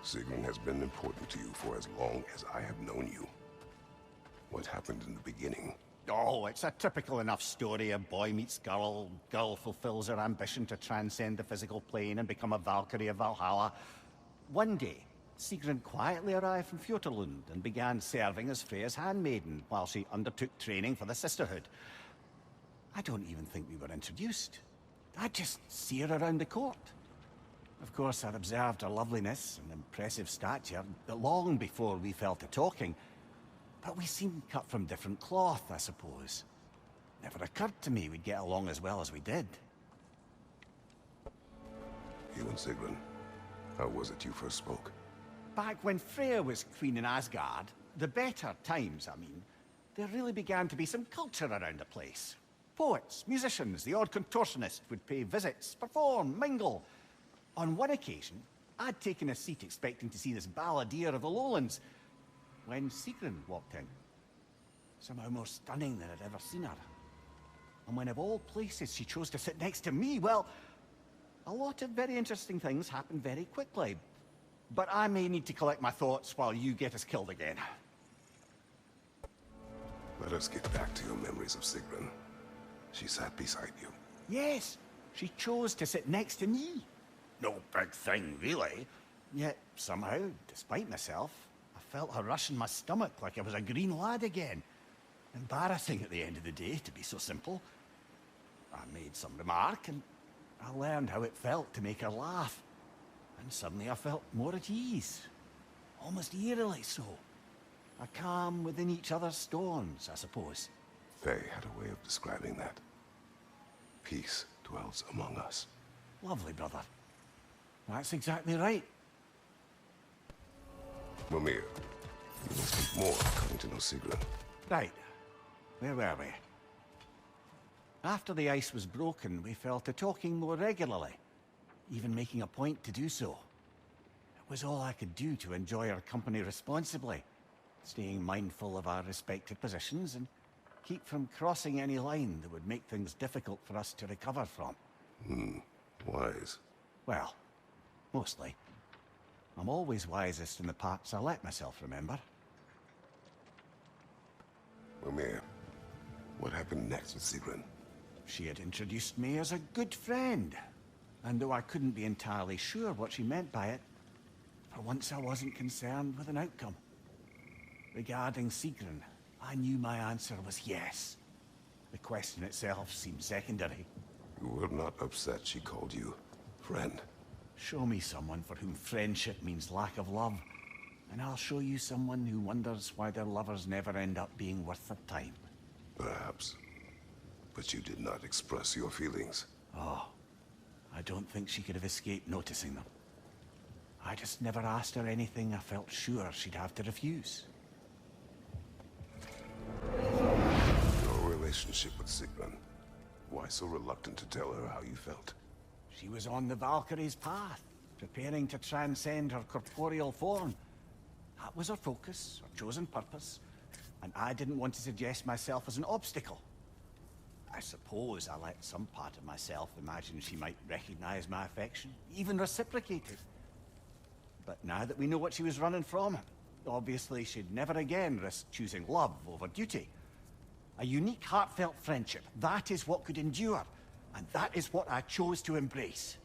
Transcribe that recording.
Sigrun has been important to you for as long as I have known you. What happened in the beginning? Oh, it's a typical enough story. A boy meets girl, girl fulfills her ambition to transcend the physical plane and become a Valkyrie of Valhalla. One day, Sigrun quietly arrived from Fjotorlund and began serving as Freya's handmaiden while she undertook training for the sisterhood. I don't even think we were introduced. I just see her around the court. Of course, I'd observed her loveliness and impressive stature long before we fell to talking. But we seemed cut from different cloth, I suppose. Never occurred to me we'd get along as well as we did. You and Sigrun, how was it you first spoke? Back when Freya was queen in Asgard, the better times, I mean, there really began to be some culture around the place. Poets, musicians, the odd contortionist would pay visits, perform, mingle. On one occasion, I'd taken a seat expecting to see this balladeer of the lowlands, when Sigrun walked in. Somehow more stunning than I'd ever seen her. And when of all places she chose to sit next to me, well, a lot of very interesting things happened very quickly. But I may need to collect my thoughts while you get us killed again. Let us get back to your memories of Sigrun. She sat beside you. Yes, she chose to sit next to me. No big thing, really. Yet, somehow, despite myself, I felt her rush in my stomach like I was a green lad again. Embarrassing at the end of the day, to be so simple. I made some remark, and I learned how it felt to make her laugh. And suddenly I felt more at ease. Almost eerily so. A calm within each other's storms, I suppose. Faye had a way of describing that. Peace dwells among us. Lovely, brother. That's exactly right. Mimir, you must speak more coming to know Sigrun. Right. Where were we? After the ice was broken, we fell to talking more regularly, even making a point to do so. It was all I could do to enjoy her company responsibly, staying mindful of our respective positions and keep from crossing any line that would make things difficult for us to recover from. Wise. Well, mostly. I'm always wisest in the parts I let myself remember. Mimir, what happened next with Sigrun? She had introduced me as a good friend. And though I couldn't be entirely sure what she meant by it, for once I wasn't concerned with an outcome. Regarding Sigrun, I knew my answer was yes. The question itself seemed secondary. You were not upset she called you friend. Show me someone for whom friendship means lack of love, and I'll show you someone who wonders why their lovers never end up being worth their time. Perhaps. But you did not express your feelings. Oh, I don't think she could have escaped noticing them. I just never asked her anything I felt sure she'd have to refuse. Your relationship with Sigrun. Why so reluctant to tell her how you felt? She was on the Valkyrie's path, preparing to transcend her corporeal form. That was her focus, her chosen purpose, and I didn't want to suggest myself as an obstacle. I suppose I let some part of myself imagine she might recognize my affection, even reciprocate it. But now that we know what she was running from, obviously she'd never again risk choosing love over duty. A unique, heartfelt friendship, that is what could endure. And that is what I chose to embrace.